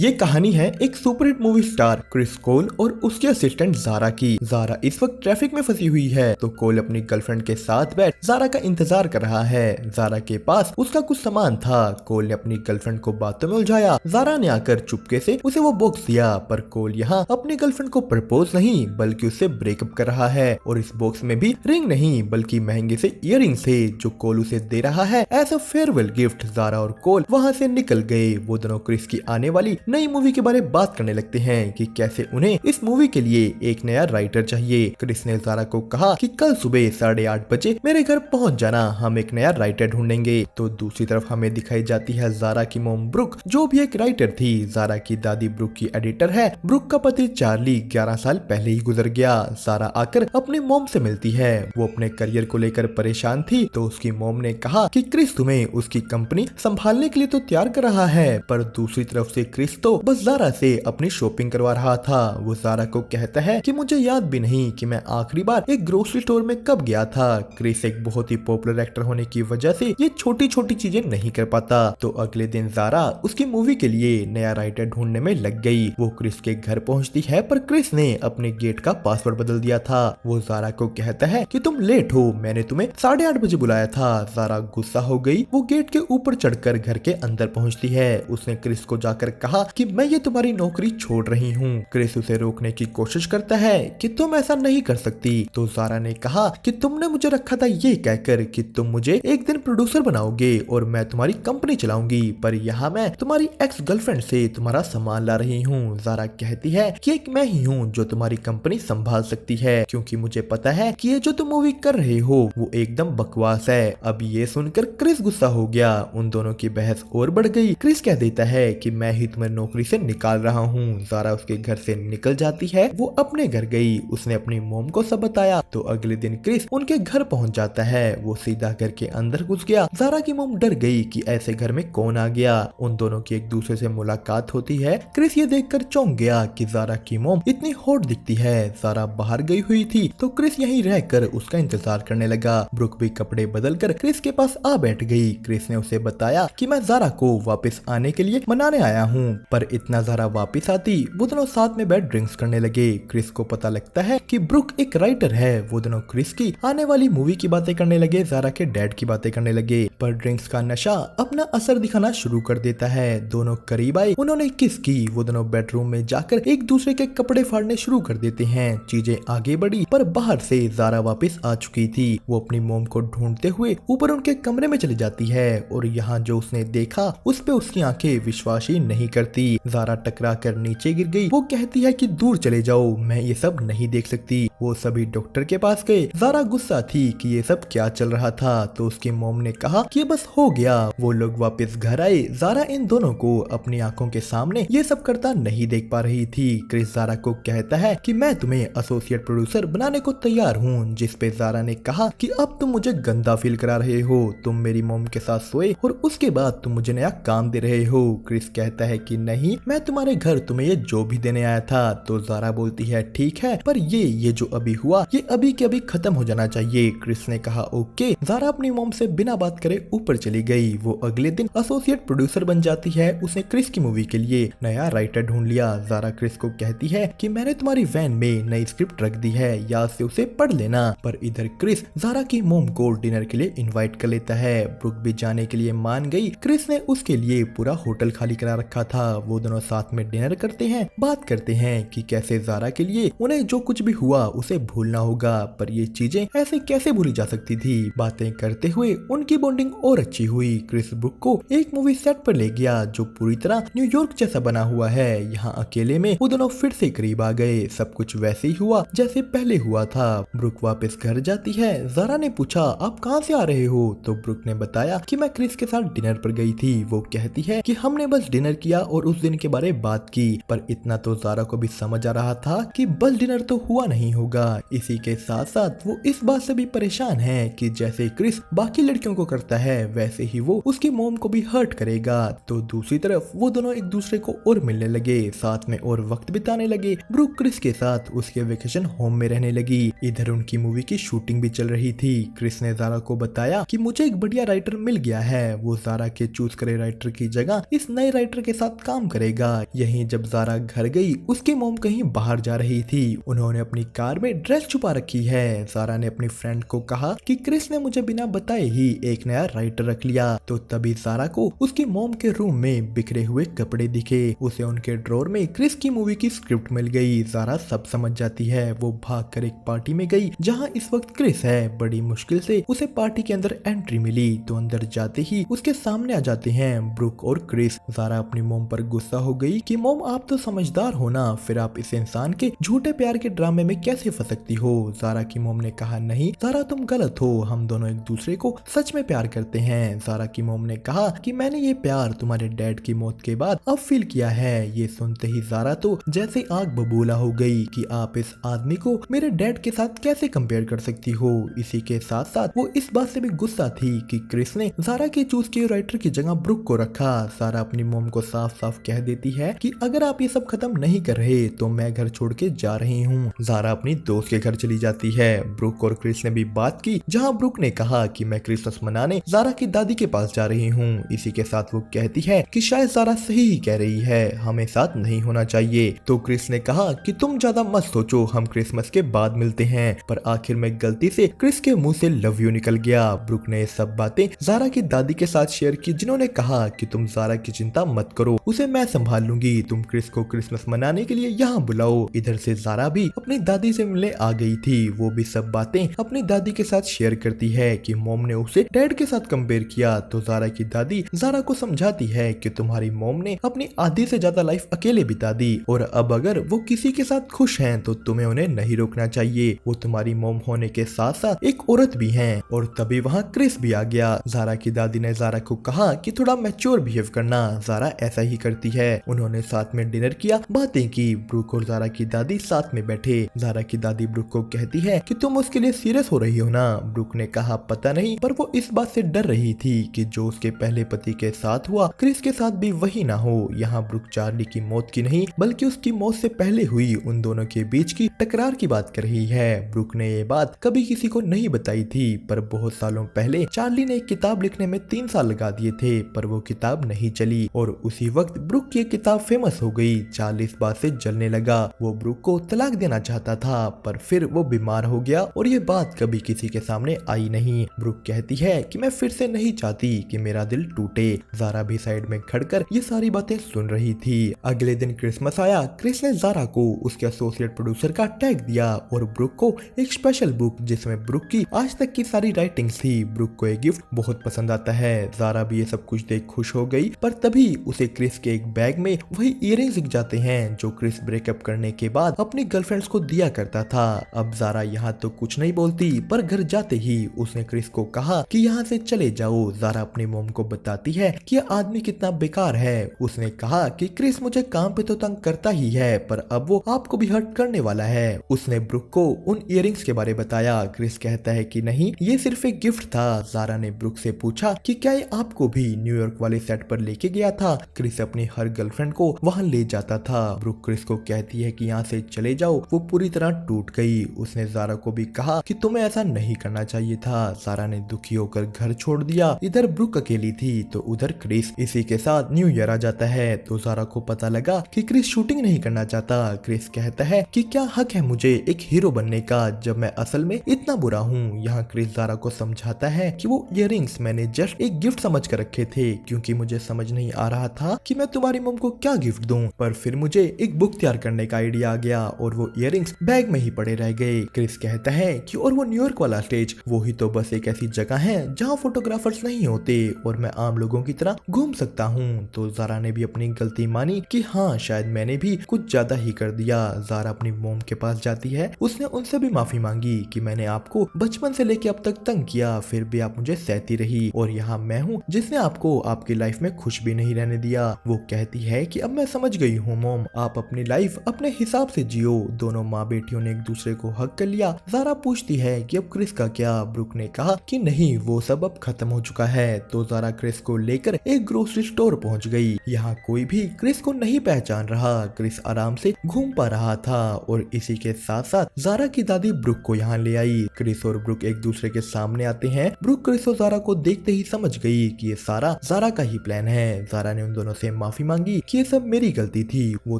ये कहानी है एक सुपरहिट मूवी स्टार क्रिस कोल और उसके असिस्टेंट जारा की। जारा इस वक्त ट्रैफिक में फंसी हुई है तो कोल अपनी गर्लफ्रेंड के साथ बैठ जारा का इंतजार कर रहा है। जारा के पास उसका कुछ सामान था। कोल ने अपनी गर्लफ्रेंड को बातों में उलझाया। जारा ने आकर चुपके से उसे वो बॉक्स दिया, पर कोल यहाँ अपनी गर्लफ्रेंड को प्रपोज नहीं बल्कि उससे ब्रेकअप कर रहा है। और इस बॉक्स में भी रिंग नहीं बल्कि महंगे से इयररिंग्स थे जो कोल उसे दे रहा है as a farewell gift. Zara और कोल वहाँ से निकल गए। वो दोनों क्रिस की आने वाली नई मूवी के बारे में बात करने लगते हैं कि कैसे उन्हें इस मूवी के लिए एक नया राइटर चाहिए। क्रिस ने जारा को कहा कि कल सुबह 8:30 बजे मेरे घर पहुंच जाना, हम एक नया राइटर ढूंढेंगे। तो दूसरी तरफ हमें दिखाई जाती है जारा की मोम ब्रुक, जो भी एक राइटर थी। जारा की दादी ब्रुक की एडिटर है। ब्रुक का पति चार्ली 11 साल पहले ही गुजर गया। जारा आकर अपनी मोम से मिलती है। वो अपने करियर को लेकर परेशान थी तो उसकी मोम ने कहा कि क्रिस तुम्हें उसकी कंपनी संभालने के लिए तो तैयार कर रहा है, पर दूसरी तरफ से क्रिस तो बस जारा से अपनी शॉपिंग करवा रहा था। वो जारा को कहता है कि मुझे याद भी नहीं कि मैं आखिरी बार एक ग्रोसरी स्टोर में कब गया था। क्रिस एक बहुत ही पॉपुलर एक्टर होने की वजह से ये छोटी छोटी चीजें नहीं कर पाता। तो अगले दिन जारा उसकी मूवी के लिए नया राइटर ढूंढने में लग गई। वो क्रिस के घर पहुंचती है पर क्रिस ने अपने गेट का पासवर्ड बदल दिया था। वो जारा को कहता है कि तुम लेट हो, मैंने तुम्हें 8:30 बजे बुलाया था। जारा गुस्सा हो गई। वो गेट के ऊपर चढ़कर घर के अंदर पहुंचती है। उसने क्रिस को जाकर कहा कि मैं ये तुम्हारी नौकरी छोड़ रही हूँ। क्रिस उसे रोकने की कोशिश करता है कि तुम ऐसा नहीं कर सकती। तो जारा ने कहा कि तुमने मुझे रखा था ये कहकर कि तुम मुझे एक दिन प्रोड्यूसर बनाओगे और मैं तुम्हारी कंपनी चलाऊंगी, पर यहाँ मैं तुम्हारी एक्स गर्लफ्रेंड से तुम्हारा सामान ला रही हूँ। जारा कहती है कि एक मैं ही हूँ जो तुम्हारी कंपनी संभाल सकती है, क्योंकि मुझे पता है कि ये जो तुम मूवी कर रहे हो वो एकदम बकवास है। अब ये सुनकर क्रिस गुस्सा हो गया। उन दोनों की बहस और बढ़ गई। क्रिस कह देता है कि मैं ही तुम्हें नौकरी से निकाल रहा हूँ। जारा उसके घर से निकल जाती है। वो अपने घर गई। उसने अपनी मोम को सब बताया। तो अगले दिन क्रिस उनके घर पहुंच जाता है। वो सीधा घर के अंदर घुस गया। जारा की मोम डर गई कि ऐसे घर में कौन आ गया। उन दोनों की एक दूसरे से मुलाकात होती है। क्रिस ये देखकर चौंक गया कि जारा की मोम इतनी हॉट दिखती है। जारा बाहर गई हुई थी तो क्रिस यहीं रहकर उसका इंतजार करने लगा। ब्रुक भी कपड़े बदल कर क्रिस के पास आ बैठ गई। क्रिस ने उसे बताया कि मैं जारा को वापस आने के लिए मनाने आया हूँ, पर इतना जारा वापस आती वो दोनों साथ में बैठ ड्रिंक्स करने लगे। क्रिस को पता लगता है कि ब्रुक एक राइटर है। वो दोनों क्रिस की आने वाली मूवी की बातें करने लगे, जारा के डैड की बातें करने लगे, पर ड्रिंक्स का नशा अपना असर दिखाना शुरू कर देता है। दोनों करीब आए, उन्होंने किस की। वो दोनों बेडरूम में जाकर एक दूसरे के कपड़े फाड़ने शुरू कर देते हैं। चीजें आगे बढ़ी पर बाहर से जारा वापस आ चुकी थी। वो अपनी मोम को ढूंढते हुए ऊपर उनके कमरे में चली जाती है और यहाँ जो उसने देखा उस पे उसकी आंखें विश्वास ही नहीं करती। जारा टकरा कर नीचे गिर गई। वो कहती है कि दूर चले जाओ, मैं ये सब नहीं देख सकती। वो सभी डॉक्टर के पास गए। जारा गुस्सा थी कि ये सब क्या चल रहा था। तो उसकी मोम ने कहा कि बस हो गया। वो लोग वापस घर आए। जारा इन दोनों को अपनी आंखों के सामने ये सब करता नहीं देख पा रही थी। क्रिस जारा को कहता है कि मैं तुम्हें एसोसिएट प्रोड्यूसर बनाने को तैयार हूँ, जिस पे जारा ने कहा कि अब तुम मुझे गंदा फील करा रहे हो। तुम मेरी मोम के साथ सोए और उसके बाद तुम मुझे नया काम दे रहे हो। क्रिस कहता है कि नहीं, मैं तुम्हारे घर तुम्हें ये जो भी देने आया था। तो जारा बोलती है ठीक है, पर ये जो अभी हुआ ये अभी के अभी खत्म हो जाना चाहिए। क्रिस ने कहा ओके। जारा अपनी मोम से बिना बात करे ऊपर चली गई। वो अगले दिन एसोसिएट प्रोड्यूसर बन जाती है। उसने क्रिस की मूवी के लिए नया राइटर ढूंढ लिया। जारा क्रिस को कहती है कि मैंने तुम्हारी वैन में नई स्क्रिप्ट रख दी है, याद से उसे पढ़ लेना। पर इधर क्रिस जारा की मोम को डिनर के लिए इनवाइट कर लेता है। ब्रुक भी जाने के लिए मान गई। क्रिस ने उसके लिए पूरा होटल खाली करा रखा था। वो दोनों साथ में डिनर करते हैं, बात करते हैं कि कैसे जारा के लिए उन्हें जो कुछ भी हुआ उसे भूलना होगा, पर ये चीजें ऐसे कैसे भूली जा सकती थी। बातें करते हुए उनकी बॉन्डिंग और अच्छी हुई। क्रिस ब्रुक को एक मूवी सेट पर ले गया जो पूरी तरह न्यूयॉर्क जैसा बना हुआ है। यहाँ अकेले में वो दोनों फिर से करीब आ गए। सब कुछ वैसे ही हुआ जैसे पहले हुआ था। ब्रुक वापस घर जाती है। जारा ने पूछा आप कहाँ से आ रहे हो। तो ब्रुक ने बताया कि मैं क्रिस के साथ डिनर पर गई थी। वो कहती है कि हमने बस डिनर किया और उस दिन के बारे में बात की, पर इतना तो जारा को भी समझ आ रहा था कि बस डिनर तो हुआ नहीं होगा। इसी के साथ साथ वो इस बात से भी परेशान है कि जैसे क्रिस बाकी लड़कियों को करता है वैसे ही वो उसकी मोम को भी हर्ट करेगा। तो दूसरी तरफ वो दोनों एक दूसरे को और मिलने लगे, साथ में और वक्त बिताने लगे। ब्रुक क्रिस के साथ उसके वेकेशन होम में रहने लगी। इधर उनकी मूवी की शूटिंग भी चल रही थी। क्रिस ने जारा को बताया कि मुझे एक बढ़िया राइटर मिल गया है। वो जारा के चूज करे राइटर की जगह इस नए राइटर के साथ काम करेगा। यहीं जब जारा घर गई, उसकी मॉम कहीं बाहर जा रही थी। उन्होंने अपनी कार में ड्रेस छुपा रखी है। जारा ने अपनी फ्रेंड को कहा कि क्रिस ने मुझे बिना बताए ही एक नया राइटर रख लिया। तो तभी जारा को उसकी मॉम के रूम में बिखरे हुए कपड़े दिखे। उसे उनके ड्रॉर में क्रिस की मूवी की स्क्रिप्ट मिल गई। जारा सब समझ जाती है। वो भागकर एक पार्टी में गई जहां इस वक्त क्रिस है। बड़ी मुश्किल से उसे पार्टी के अंदर एंट्री मिली। तो अंदर जाते ही उसके सामने आ जाते हैं ब्रुक और क्रिस। जारा अपनी मॉम पर गुस्सा हो गई कि मॉम आप तो समझदार हो ना, फिर आप इस इंसान के झूठे प्यार के ड्रामे में कैसे फंस सकती हो। जारा की मॉम ने कहा नहीं जारा तुम गलत हो, हम दोनों एक दूसरे को सच में प्यार करते हैं। जारा की मॉम ने कहा कि मैंने ये प्यार तुम्हारे डैड की मौत के बाद अब फील किया है। ये सुनते ही जारा तो जैसे आग बबूला हो गई कि आप इस आदमी को मेरे डैड के साथ कैसे कंपेयर कर सकती हो। इसी के साथ साथ वो इस बात से भी गुस्सा थी कि क्रिस ने जारा के चूज किए राइटर की जगह ब्रुक को रखा। जारा अपनी मॉम को साफ साफ कह देती है कि अगर आप ये सब खत्म नहीं कर रहे तो मैं घर छोड़ के जा रही हूँ। जारा अपनी दोस्त के घर चली जाती है। ब्रुक और क्रिस ने भी बात की जहाँ ब्रुक ने कहा कि मैं क्रिसमस मनाने जारा की दादी के पास जा रही हूँ। इसी के साथ वो कहती है कि शायद जारा सही ही कह रही है, हमें साथ नहीं होना चाहिए। तो क्रिस ने कहा कि तुम ज्यादा मत सोचो, हम क्रिसमस के बाद मिलते हैं। पर आखिर में गलती से क्रिस के मुंह से लव यू निकल गया। ब्रुक ने ये सब बातें जारा की दादी के साथ शेयर की, जिन्होंने कहा कि तुम जारा की चिंता मत करो, उसे मैं संभाल लूंगी। तुम क्रिस को क्रिसमस मनाने के लिए यहाँ बुलाओ। इधर से जारा भी अपनी दादी से मिलने आ गई थी। वो भी सब बातें अपनी दादी के साथ शेयर करती है कि मॉम ने उसे डैड के साथ कंपेयर किया। तो जारा की दादी जारा को समझाती है कि तुम्हारी मॉम ने अपनी आधी से ज्यादा लाइफ अकेले बिता दी और अब अगर वो किसी के साथ खुश हैं तो तुम्हें उन्हें नहीं रोकना चाहिए। वो तुम्हारी मॉम होने के साथ साथ एक औरत भी हैं। और तभी वहाँ क्रिस भी आ गया। जारा की दादी ने जारा को कहा कि थोड़ा मैच्योर बिहेव करना। जारा ऐसा ही करती है। उन्होंने साथ में डिनर किया, बातें की। ब्रुक और जारा की दादी साथ में बैठे। जारा की दादी ब्रुक को कहती है कि तुम उसके लिए सीरियस हो रही हो ना। ब्रुक ने कहा पता नहीं, पर वो इस बात से डर रही थी कि जो उसके पहले पति के साथ हुआ क्रिस के साथ भी वही ना हो। यहाँ ब्रुक चार्ली की मौत की नहीं बल्कि उसकी मौत से पहले हुई उन दोनों के बीच की टकरार की बात कर रही है। ब्रुक ने ये बात कभी किसी को नहीं बताई थी, पर बहुत सालों पहले चार्ली ने एक किताब लिखने में 3 साल लगा दिए थे, पर वो किताब नहीं चली और उसी वक्त ब्रुक की किताब फेमस हो गई। चार्ली इस बात से जलने लगा। वो ब्रुक को तलाक देना चाहता था, पर फिर वो बीमार हो गया और ये बात कभी किसी के सामने आई नहीं। ब्रुक कहती है कि मैं फिर से नहीं चाहती कि मेरा दिल टूटे। जारा भी साइड में खड़कर ये सारी बातें सुन रही थी। अगले दिन क्रिसमस आया। क्रिस ने जारा को उसके एसोसिएट प्रोड्यूसर का टैग दिया और ब्रुक को एक स्पेशल बुक जिसमें ब्रुक की आज तक की सारी राइटिंग्स थी। ब्रुक को एक गिफ्ट बहुत पसंद आता है। जारा भी ये सब कुछ देख खुश हो गई, पर तभी उसे क्रिस के एक बैग में वही इयररिंग्स दिख जाते हैं जो क्रिस ब्रेकअप करने के बाद अपनी गर्लफ्रेंड्स को दिया करता था। अब जारा यहाँ तो कुछ नहीं बोलती, पर घर जाते ही उसने क्रिस को कहा कि यहाँ से चले जाओ। जारा अपनी मॉम को बताती है कि यह आदमी कितना बेकार है। उसने कहा कि क्रिस मुझे काम पे तो तंग करता ही है, पर अब वो आपको भी हर्ट करने वाला है। उसने ब्रुक को उन इयररिंग्स के बारे बताया। क्रिस कहता है कि नहीं, ये सिर्फ एक गिफ्ट था। जारा ने ब्रुक से पूछा कि क्या ये आपको भी न्यूयॉर्क वाले सेट पर लेके गया था। क्रिस अपनी हर गर्लफ्रेंड को वहाँ ले जाता था। ब्रुक क्रिस को कहती है कि यहाँ से चले जाओ। वो पूरी तरह टूट गई। उसने जारा को भी कहा कि तुम्हें ऐसा नहीं करना चाहिए था। जारा ने दुखी होकर घर छोड़ दिया। इधर ब्रुक अकेली थी तो उधर क्रिस। इसी के साथ न्यू ईयर आ जाता है तो जारा को पता लगा कि क्रिस शूटिंग नहीं करना चाहता। क्रिस कहता है कि क्या हक है मुझे एक हीरो बनने का जब मैं असल में इतना बुरा हूँ। यहाँ क्रिस जारा को समझाता है कि वो इयररिंग्स मैंने जस्ट एक गिफ्ट समझ कर रखे थे, क्योंकि मुझे समझ नहीं आ रहा था कि मैं तुम्हारी मॉम को क्या गिफ्ट दूं। पर फिर मुझे एक बुक तैयार करने का आइडिया आ गया और वो इयररिंग्स बैग में ही पड़े रह गए। क्रिस कहता है कि और वो न्यूयॉर्क वाला स्टेज, वो ही तो बस एक ऐसी जगह है जहाँ फोटोग्राफर्स नहीं होते और मैं आम लोगों की तरह घूम सकता हूँ। तो जारा ने भी अपनी गलती मानी कि हाँ शायद मैंने भी कुछ ज्यादा ही कर दिया। जारा अपनी मॉम के पास जाती है। उसने उनसे भी माफी मांगी कि मैंने आपको बचपन से लेके अब तक तंग किया, फिर भी आप मुझे सहती रही और यहाँ मैं हूँ जिसने आपको आपकी लाइफ में खुश भी नहीं रहने दिया। वो कहती है कि अब मैं समझ गई हूँ मॉम, आप अपनी लाइफ अपने हिसाब से जियो। दोनों माँ बेटियों ने एक दूसरे को हक कर लिया। जारा पूछती है कि अब क्रिस का क्या। ब्रुक ने कहा कि नहीं, वो सब अब खत्म हो चुका है। तो जारा क्रिस को लेकर एक ग्रोसरी स्टोर पहुंच गई। यहाँ कोई भी क्रिस को नहीं पहचान रहा। क्रिस आराम से घूम पा रहा था और इसी के साथ साथ जारा की दादी ब्रुक को यहाँ ले आई। क्रिस और ब्रुक एक दूसरे के सामने आते हैं। ब्रुक क्रिस और जारा को देखते ही समझ गई कि ये सारा जारा का ही प्लान है। जारा ने उन दोनों से से माफी मांगी कि ये सब मेरी गलती थी। वो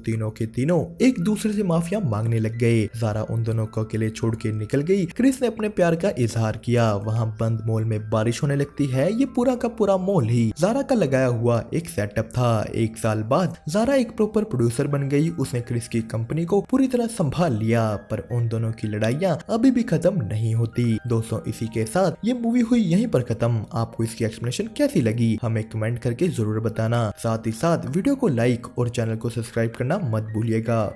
तीनों के तीनों एक दूसरे से माफिया मांगने लग गए। ज़ारा उन दोनों को अकेले छोड़ के निकल गई। क्रिस ने अपने प्यार का इजहार किया। वहाँ बंद मॉल में बारिश होने लगती है। ये पूरा का पूरा मॉल ही ज़ारा का लगाया हुआ एक सेटअप था। एक साल बाद ज़ारा एक प्रॉपर प्रोड्यूसर बन गई। उसने क्रिस की कंपनी को पूरी तरह संभाल लिया। पर उन दोनों की लड़ाइयाँ अभी भी खत्म नहीं होती। दोस्तों, इसी के साथ ये मूवी हुई यहीं पर खत्म। आपको इसकी एक्सप्लेनेशन कैसी लगी हमें कमेंट करके जरूर बताना। साथ ही साथ वीडियो को लाइक और चैनल को सब्सक्राइब करना मत भूलिएगा।